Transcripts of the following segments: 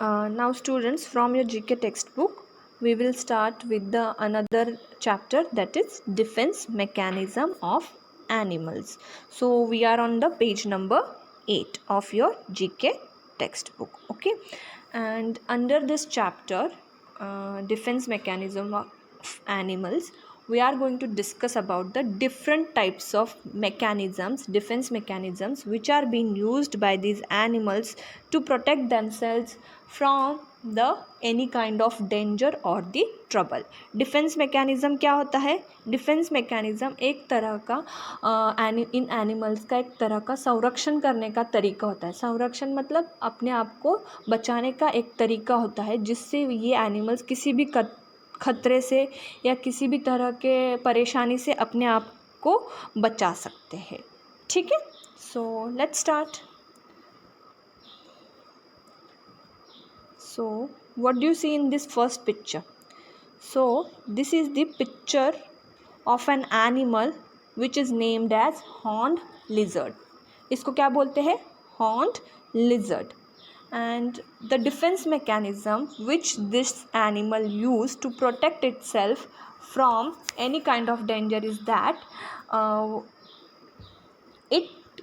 Now students, from your GK textbook, we will start with the another chapter, that is defense mechanism of animals. So we are on the page number 8 of your GK textbook. Okay, and under this chapter, defense mechanism of animals, we are going to discuss about the different types of mechanisms, defense mechanisms, which are being used by these animals to protect themselves from the any kind of danger or the trouble. Defence mechanism क्या होता है? Defence mechanism एक तरह का इन animals का एक तरह का संरक्षण करने का तरीका होता है. संरक्षण मतलब अपने आप को बचाने का एक तरीका होता है जिससे ये एनिमल्स किसी भी खतरे से या किसी भी तरह के परेशानी से अपने आप को बचा सकते हैं. ठीक है, so let's start. So what do you see in this first picture? So this is the picture of an animal which is named as horned lizard. इसको क्या बोलते हैं? Horned lizard. And the defense mechanism which this animal used to protect itself from any kind of danger is that it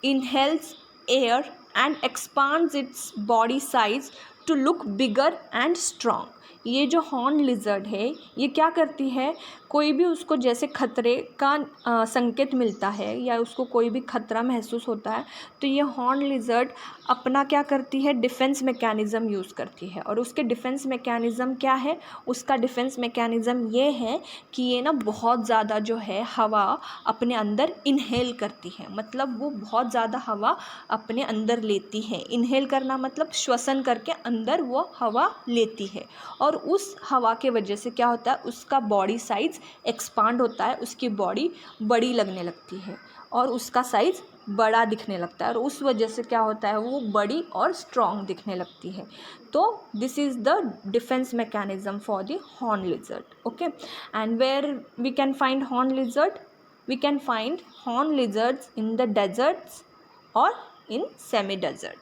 inhales air and expands its body size to look bigger and strong. ये जो horn lizard है ये क्या करती है, कोई भी उसको जैसे खतरे का संकेत मिलता है या उसको कोई भी खतरा महसूस होता है तो ये हॉर्न लिजर्ड अपना क्या करती है, डिफेंस मैकेनिज़्म यूज़ करती है. और उसके डिफेंस मैकेनिज़्म क्या है? उसका डिफेंस मैकेनिज़्म ये है कि ये ना बहुत ज़्यादा जो है हवा अपने अंदर इनहेल करती है. मतलब वो बहुत ज़्यादा हवा अपने अंदर लेती है. इनहेल करना मतलब श्वसन करके अंदर वो हवा लेती है और उस हवा के वजह से क्या होता है, उसका बॉडी साइज़ एक्सपांड होता है, उसकी बॉडी बड़ी लगने लगती है और उसका साइज़ बड़ा दिखने लगता है और उस वजह से क्या होता है, वो बड़ी और स्ट्रॉन्ग दिखने लगती है. तो this is the defence mechanism for the horn lizard. Okay, and where we can find horn lizard? We can find horn lizards in the deserts और इन सेमी डेजर्ट.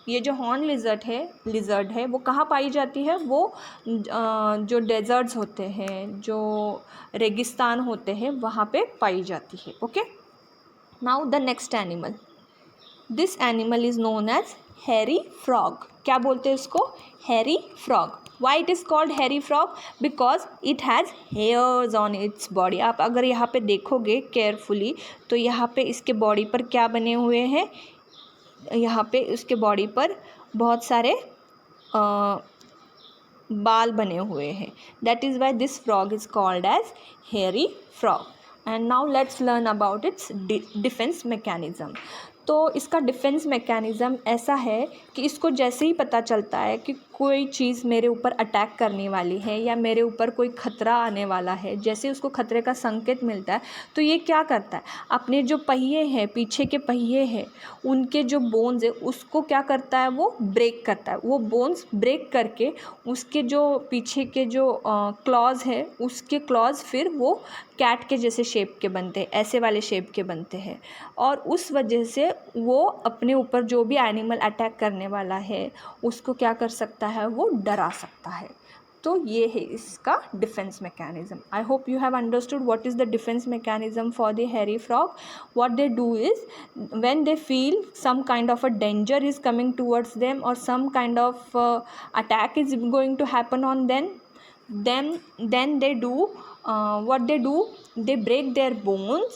ये जो हॉर्न लिजर्ड है वो कहाँ पाई जाती है? वो जो डेजर्ट्स होते हैं, जो रेगिस्तान होते हैं, वहाँ पे पाई जाती है. Okay, now the next animal. This animal is known as hairy frog. क्या बोलते हैं इसको? Hairy frog. Why it is called hairy frog? Because it has hairs on its body. आप अगर यहाँ पे देखोगे केयरफुली तो यहाँ पे इसके बॉडी पर क्या बने हुए हैं, यहाँ पे उसके बॉडी पर बहुत सारे बाल बने हुए हैं. That is why this frog is called as hairy frog. And now let's learn about its defence mechanism. तो इसका डिफेंस मैकेनिज़्म ऐसा है कि इसको जैसे ही पता चलता है कि कोई चीज़ मेरे ऊपर अटैक करने वाली है या मेरे ऊपर कोई खतरा आने वाला है, जैसे उसको खतरे का संकेत मिलता है तो ये क्या करता है, अपने जो पहिए हैं, पीछे के पहिए हैं, उनके जो बोन्स है उसको क्या करता है, वो ब्रेक करता है. वो बोन्स ब्रेक करके उसके जो पीछे के जो क्लॉज है, उसके क्लॉज फिर वो कैट के जैसे शेप के बनते हैं, ऐसे वाले शेप के बनते हैं और उस वजह से वो अपने ऊपर जो भी एनिमल अटैक करने वाला है उसको क्या कर सकता है, वो डरा सकता है. तो ये है इसका defence mechanism. I hope you have understood what is the defence mechanism for the hairy frog. What they do is when they feel some kind of a danger is coming towards them और some kind of attack is going to happen on then they do what they do, they break their bones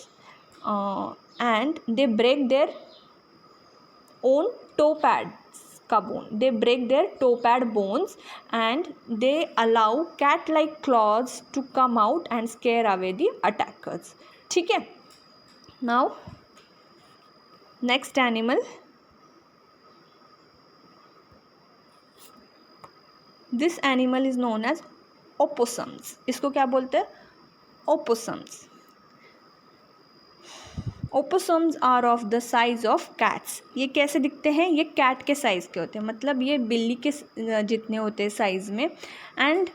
and they break their own toe pads का bone. They break their toe pad bones and they allow cat like claws to come out and scare away the attackers. ठीक है, now next animal. This animal is known as opossums. इसको क्या बोलते हैं? opossums. opossums are of the size of cats. ये कैसे दिखते हैं? ये कैट के साइज़ के होते हैं, मतलब ये बिल्ली के जितने होते हैं साइज़ में. And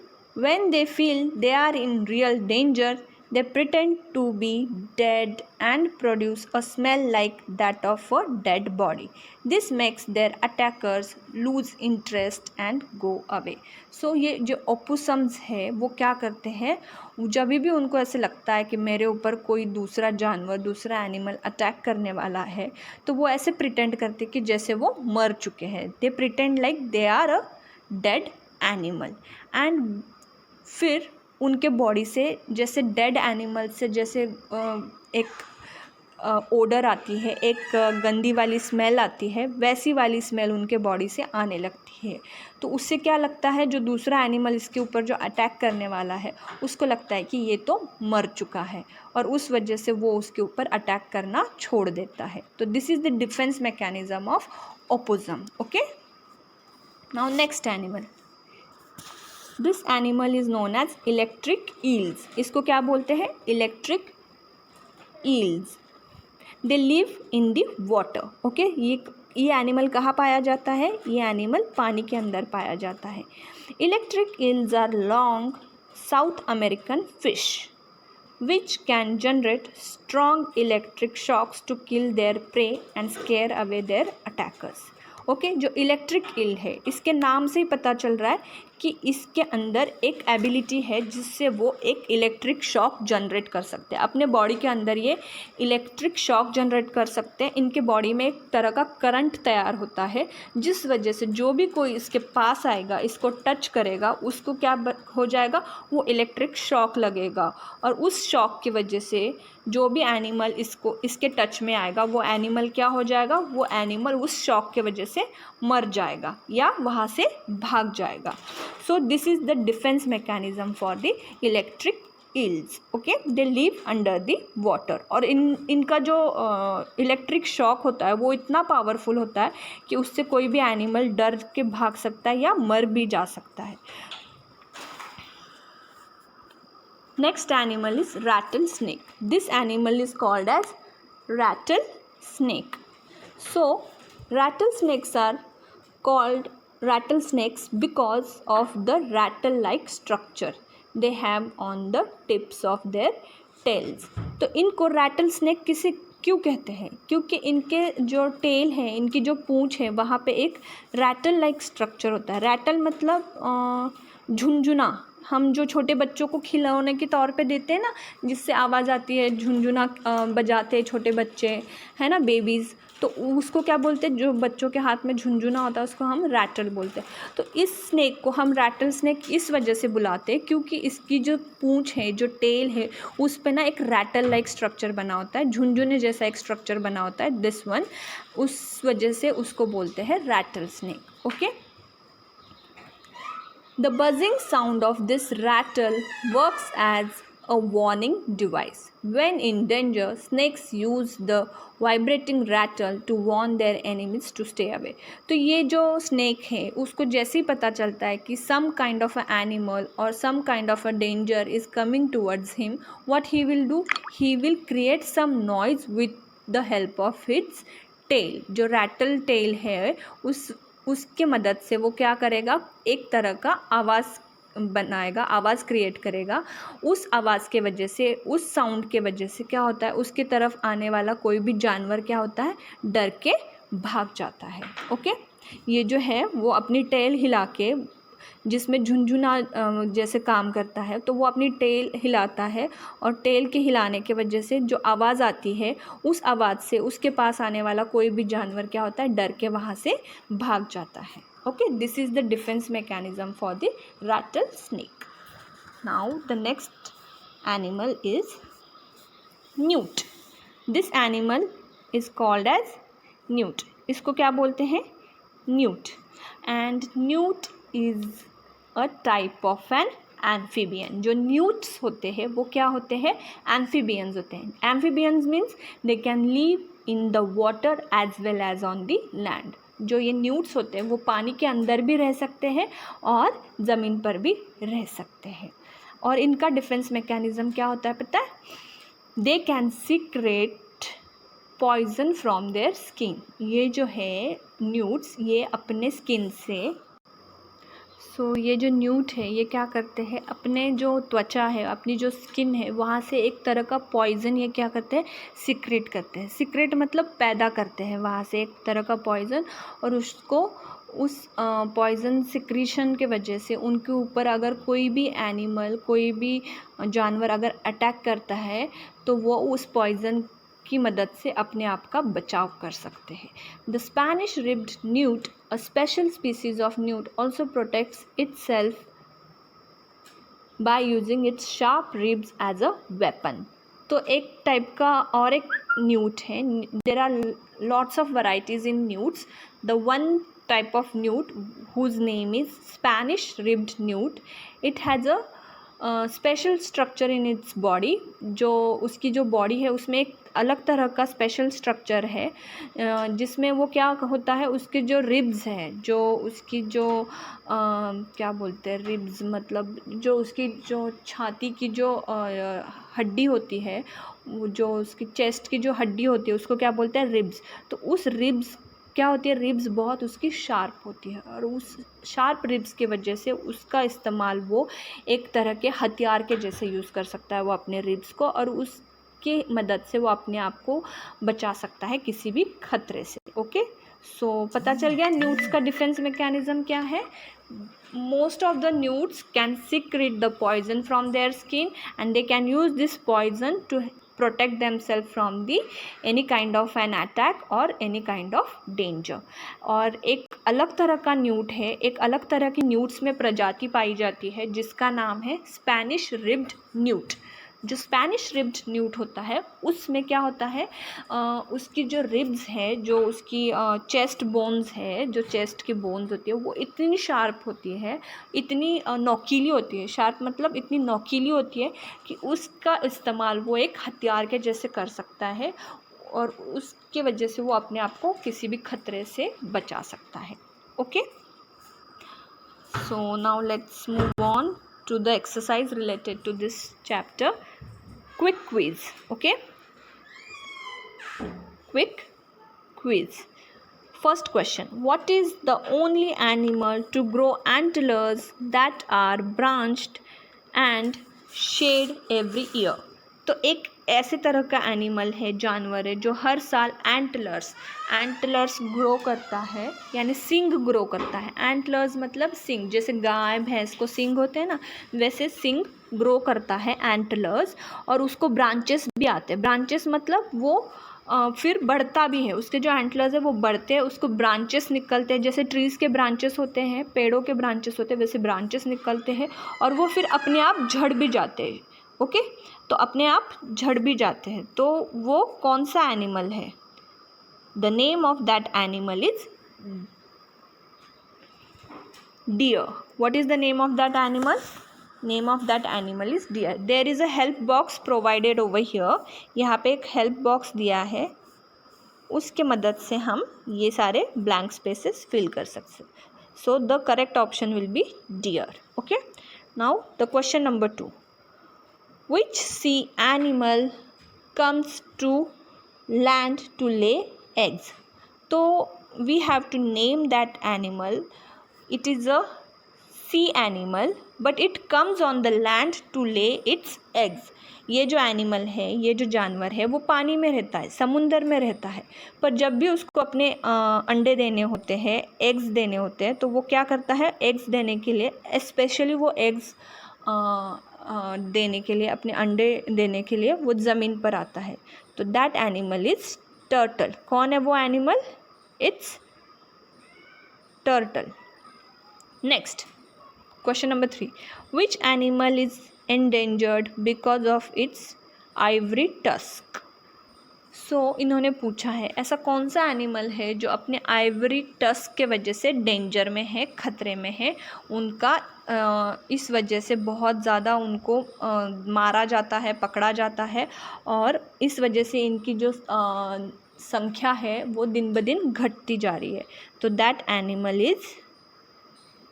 when they feel they are in real danger They pretend to be dead and produce a smell like that of a dead body. This makes their attackers lose interest and go away. So ये जो opossums है वो क्या करते हैं, जब भी उनको ऐसे लगता है कि मेरे ऊपर कोई दूसरा जानवर, दूसरा एनिमल अटैक करने वाला है, तो वो ऐसे प्रिटेंड करते कि जैसे वो मर चुके हैं. They pretend like they are a dead animal. And फिर उनके बॉडी से जैसे डेड एनिमल से जैसे एक ओडर आती है, एक गंदी वाली स्मेल आती है, वैसी वाली स्मेल उनके बॉडी से आने लगती है. तो उससे क्या लगता है, जो दूसरा एनिमल इसके ऊपर जो अटैक करने वाला है उसको लगता है कि ये तो मर चुका है, और उस वजह से वो उसके ऊपर अटैक करना छोड़ देता है. तो this is the defence mechanism of opossum. Okay, now next animal. This animal is known as electric eels. इसको क्या बोलते हैं, electric eels. They live in the water. Okay, ये एनिमल कहाँ पाया जाता है, ये एनिमल पानी के अंदर पाया जाता है. Electric eels are long South American fish which can generate strong electric shocks to kill their prey and scare away their attackers. Okay, जो इलेक्ट्रिक ईल है इसके नाम से ही पता चल रहा है कि इसके अंदर एक एबिलिटी है जिससे वो एक इलेक्ट्रिक शॉक जनरेट कर सकते हैं. अपने बॉडी के अंदर ये इलेक्ट्रिक शॉक जनरेट कर सकते हैं. इनके बॉडी में एक तरह का करंट तैयार होता है जिस वजह से जो भी कोई इसके पास आएगा, इसको टच करेगा, उसको क्या हो जाएगा, वो इलेक्ट्रिक शॉक लगेगा. और उस शॉक की वजह से जो भी एनिमल इसके टच में आएगा वो एनिमल क्या हो जाएगा, वो एनिमल उस शॉक के वजह से मर जाएगा या वहाँ से भाग जाएगा. So this is the defence mechanism for the electric eels. Okay, they live under the water. और इनका जो इलेक्ट्रिक शॉक होता है वो इतना पावरफुल होता है कि उससे कोई भी एनिमल डर के भाग सकता है या मर भी जा सकता है. Next animal is rattlesnake. This animal is called as rattlesnake. So, rattlesnakes are called rattlesnakes because of the rattle-like structure they have on the tips of their tails. तो इनको rattlesnake किसे क्यों कहते हैं, क्योंकि इनके जो टेल है, इनकी जो पूँछ है, वहाँ पे एक रैटल लाइक स्ट्रक्चर होता है. रैटल मतलब झुनझुना. हम जो छोटे बच्चों को खिलौने के तौर पे देते हैं ना, जिससे आवाज़ आती है, झुनझुना बजाते हैं छोटे बच्चे, है ना, बेबीज़. तो उसको क्या बोलते हैं, जो बच्चों के हाथ में झुनझुना होता है उसको हम रैटल बोलते हैं. तो इस स्नेक को हम रैटल स्नेक इस वजह से बुलाते हैं क्योंकि इसकी जो पूँछ है, जो टेल है, उस पे ना एक रैटल लाइक स्ट्रक्चर बना होता है, झुनझुने जैसा एक स्ट्रक्चर बना होता है, दिस वन. उस वजह से उसको बोलते हैं rattle snake. Okay, the buzzing sound of this rattle works as a warning device. When in danger, snakes use the vibrating rattle to warn their enemies to stay away. तो ये जो snake है उसको जैसे ही पता चलता है कि some kind of a animal or some kind of a danger is coming towards him, what he will do? He will create some noise with the help of its tail. जो rattle tail है उसके मदद से वो क्या करेगा, एक तरह का आवाज़ बनाएगा, आवाज़ क्रिएट करेगा. उस आवाज़ के वजह से, उस साउंड के वजह से क्या होता है, उसके तरफ आने वाला कोई भी जानवर क्या होता है, डर के भाग जाता है. ओके, ये जो है वो अपनी टेल हिला के, जिसमें झुनझुना जैसे काम करता है, तो वो अपनी टेल हिलाता है और टेल के हिलाने के वजह से जो आवाज़ आती है, उस आवाज़ से उसके पास आने वाला कोई भी जानवर क्या होता है, डर के वहाँ से भाग जाता है. Okay, this is the defence mechanism for the rattle snake. Now the next animal is newt. This animal is called as newt. इसको क्या बोलते हैं, newt. And newt is a type of an amphibian. जो newts होते हैं वो क्या होते हैं, एम्फीबियंस होते हैं. Amphibians means they can live in the water as well as on the land. जो ये न्यूट्स होते हैं वो पानी के अंदर भी रह सकते हैं और ज़मीन पर भी रह सकते हैं. और इनका डिफेंस मैकेनिज्म क्या होता है पता है, they can secrete poison from their skin. ये जो है न्यूट्स, ये अपने स्किन से ये जो न्यूट है ये क्या करते हैं, अपने जो त्वचा है, अपनी जो स्किन है, वहाँ से एक तरह का पॉइज़न ये क्या करते हैं, सिक्रेट करते हैं। सिक्रेट मतलब पैदा करते हैं वहाँ से एक तरह का पॉइज़न, और उसको उस पॉइज़न सिक्रीशन के वजह से उनके ऊपर अगर कोई भी एनिमल, कोई भी जानवर अगर अटैक करता है तो वो उस पॉइज़न की मदद से अपने आप का बचाव कर सकते हैं। The Spanish ribbed newt, a special species of newt, also protects itself by using its sharp ribs as a weapon. तो एक टाइप का और एक न्यूट है. There are lots of varieties in newts. The one type of newt whose name is Spanish ribbed newt, it has a special structure in its body. जो उसकी जो body है उसमें एक अलग तरह का स्पेशल स्ट्रक्चर है, जिसमें वो क्या होता है, उसके जो रिब्स हैं, जो उसकी जो क्या बोलते हैं रिब्स, मतलब जो उसकी जो छाती की जो हड्डी होती है, जो उसकी चेस्ट की जो हड्डी होती है उसको क्या बोलते हैं, रिब्स. तो उस रिब्स क्या होती है, रिब्स बहुत उसकी शार्प होती है, और उस शार्प रिब्स की वजह से उसका इस्तेमाल वो एक तरह के हथियार के जैसे यूज़ कर सकता है वो अपने रिब्स को, और उसकी मदद से वो अपने आप को बचा सकता है किसी भी खतरे से. ओके, सो पता चल गया न्यूट्स का डिफेंस मैकेनिज्म क्या है. Most of the newts can secrete the poison from their skin, and they can use this poison to protect themselves from the any kind of an attack or any kind of danger. और एक अलग तरह का Newt है, एक अलग तरह की न्यूट्स में प्रजाति पाई जाती है जिसका नाम है स्पेनिश रिब्ड न्यूट. जो स्पेनिश रिब्ड न्यूट होता है उसमें क्या होता है, उसकी जो रिब्स है, जो उसकी चेस्ट बोन्स है, जो चेस्ट की बोन्स होती है वो इतनी शार्प होती है, इतनी नोकीली होती है. शार्प मतलब इतनी नोकीली होती है कि उसका इस्तेमाल वो एक हथियार के जैसे कर सकता है, और उसके वजह से वो अपने आप को किसी भी खतरे से बचा सकता है. Okay, so now let's move on to the exercise related to this chapter. Quick quiz. Okay, quick quiz. First question, what is the only animal to grow antlers that are branched and shed every year? तो एक ऐसे तरह का animal है, जानवर है, जो हर साल एंटलर्स ग्रो करता है, यानी सिंग ग्रो करता है. एंटलर्स मतलब सिंग, जैसे गाय भैंस को सिंग होते हैं ना, वैसे सिंग ग्रो करता है एंटलर्स, और उसको ब्रांचेस भी आते हैं. ब्रांचेस मतलब वो फिर बढ़ता भी है, उसके जो एंटलर्स है वो बढ़ते हैं, उसको ब्रांचेस निकलते हैं, जैसे ट्रीज़ के ब्रांचेस होते हैं, पेड़ों के ब्रांचेस होते हैं, वैसे ब्रांचेस निकलते हैं, और वो फिर अपने आप झड़ भी जाते हैं. ओके, तो अपने आप झड़ भी जाते हैं. तो वो कौन सा एनिमल है? The name of that animal is deer. What is the name of that animal? Name of that animal is deer. There is a help box provided over here. यहाँ पे एक हेल्प बॉक्स दिया है, उसके मदद से हम ये सारे ब्लैंक स्पेसेस फिल कर सकते हैं. So the correct option will be deer. Okay, now the question number 2. Which sea animal comes to land to lay eggs? So we have to name that animal. It is a sea animal, but it comes on the land to lay its eggs. ये जो animal है, ये जो जानवर है, वो पानी में रहता है, समुंदर में रहता है, पर जब भी उसको अपने अंडे देने होते हैं, एग्स देने होते हैं, तो वो क्या करता है, एग्स देने के लिए, स्पेशली वो एग्स देने के लिए, अपने अंडे देने के लिए वो ज़मीन पर आता है. तो दैट एनिमल इज टर्टल. कौन है वो animal? It's turtle. Next question number 3. Which animal is endangered because of its ivory tusk? So इन्होंने पूछा है ऐसा कौन सा एनिमल है जो अपने आइवरी टस्क के वजह से डेंजर में है, खतरे में है, उनका इस वजह से बहुत ज़्यादा उनको मारा जाता है, पकड़ा जाता है, और इस वजह से इनकी जो संख्या है वो दिन ब दिन घटती जा रही है. तो that animal is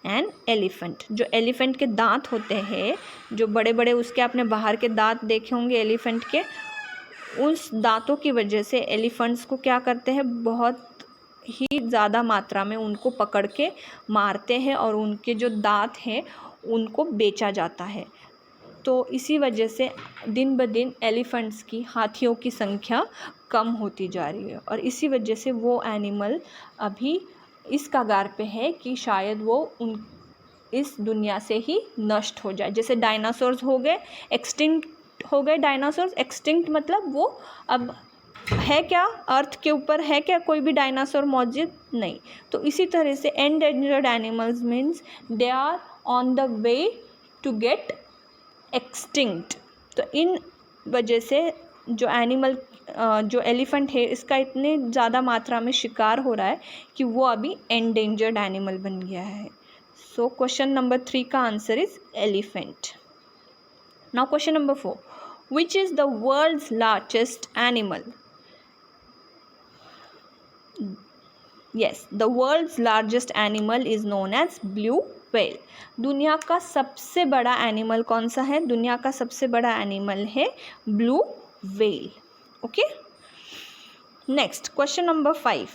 an elephant. जो एलिफेंट के दांत होते हैं, जो बड़े बड़े उसके आपने बाहर के दांत देखे होंगे एलिफेंट के, उस दांतों की वजह से एलिफेंट्स को क्या करते हैं, बहुत ही ज़्यादा मात्रा में उनको पकड़ के मारते हैं और उनके जो दांत हैं उनको बेचा जाता है। तो इसी वजह से दिन ब दिन एलिफेंट्स की, हाथियों की संख्या कम होती जा रही है और इसी वजह से वो एनिमल अभी इस कगार पे है कि शायद वो इस दुनिया से ही नष्ट हो जाए। जैसे डायनासोर्स हो गए, एक्सटिंक्ट हो गए डायनासोर्स। एक्सटिंक्ट मतलब वो अब है क्या, अर्थ के ऊपर है क्या कोई भी डायनासोर मौजूद? नहीं। तो इसी तरह से endangered animals means they are on the way to get extinct. तो इन वजह से जो एनिमल जो एलिफेंट है इसका इतने ज़्यादा मात्रा में शिकार हो रहा है कि वो अभी एंडेंजर्ड एनिमल बन गया है। सो क्वेश्चन नंबर 3 का answer is elephant. Now question number 4, which is the world's largest animal? Yes, the world's largest animal is known as blue whale. दुनिया का सबसे बड़ा एनिमल कौन सा है? दुनिया का सबसे बड़ा एनिमल है blue whale. Okay, next question number 5,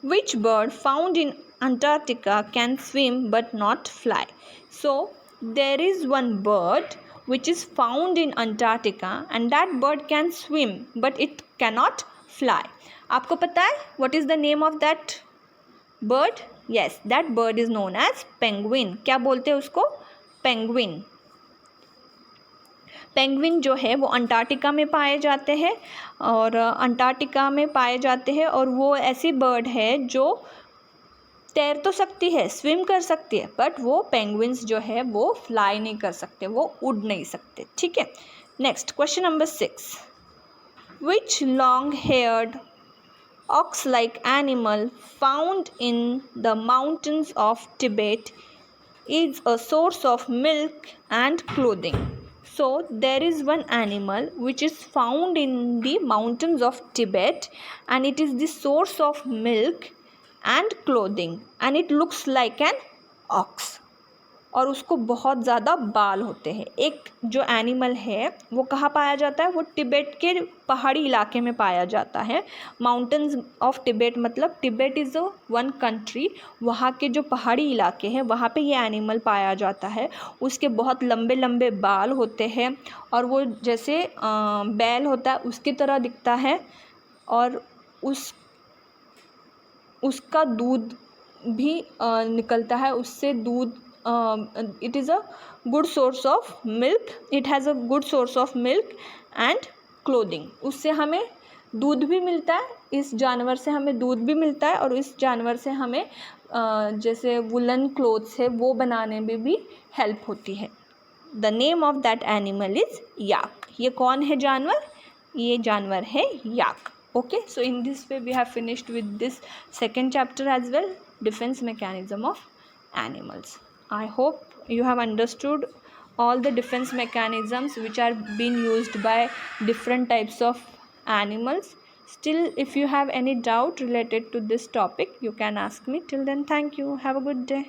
which bird found in Antarctica can swim but not fly? So there is one bird which is found in Antarctica and that bird can swim but it cannot fly. आपको पता है what is the name of that bird? Yes, that bird is known as penguin. क्या बोलते हैं उसको? Penguin. Penguin जो है वो अंटार्कटिका में पाए जाते हैं और अंटार्कटिका में पाए जाते हैं और वो ऐसी बर्ड है जो तैर तो सकती है, स्विम कर सकती है, बट वो पेंगुइन्स जो है वो फ्लाई नहीं कर सकते, वो उड़ नहीं सकते। ठीक है, next question number 6, which long haired ox like animal found in the mountains of Tibet is a source of milk and clothing? So there is one animal which is found in the mountains of Tibet and it is the source of milk and clothing and it looks like an ox और उसको बहुत ज़्यादा बाल होते हैं। एक जो animal है वो कहाँ पाया जाता है? वो तिब्बत के पहाड़ी इलाके में पाया जाता है। माउंटेन्स ऑफ तिब्बत मतलब तिब्बत इज़ वन कंट्री, वहाँ के जो पहाड़ी इलाके हैं वहाँ पे ये एनिमल पाया जाता है। उसके बहुत लंबे लंबे बाल होते हैं और वो जैसे बैल होता है उसकी तरह दिखता है और उसका दूध भी निकलता है, उससे दूध it is a good source of milk, it has a good source of milk and clothing. उससे हमें दूध भी मिलता है, इस जानवर से हमें दूध भी मिलता है और इस जानवर से हमें जैसे वुलन क्लोथ्स है वो बनाने में भी हेल्प होती है। The name of that animal is yak. ये कौन है जानवर? ये जानवर है yak. Okay, so in this way we have finished with this second chapter as well, defence mechanism of animals. I hope you have understood all the defense mechanisms which are being used by different types of animals. Still, if you have any doubt related to this topic, you can ask me. Till then, thank you. Have a good day.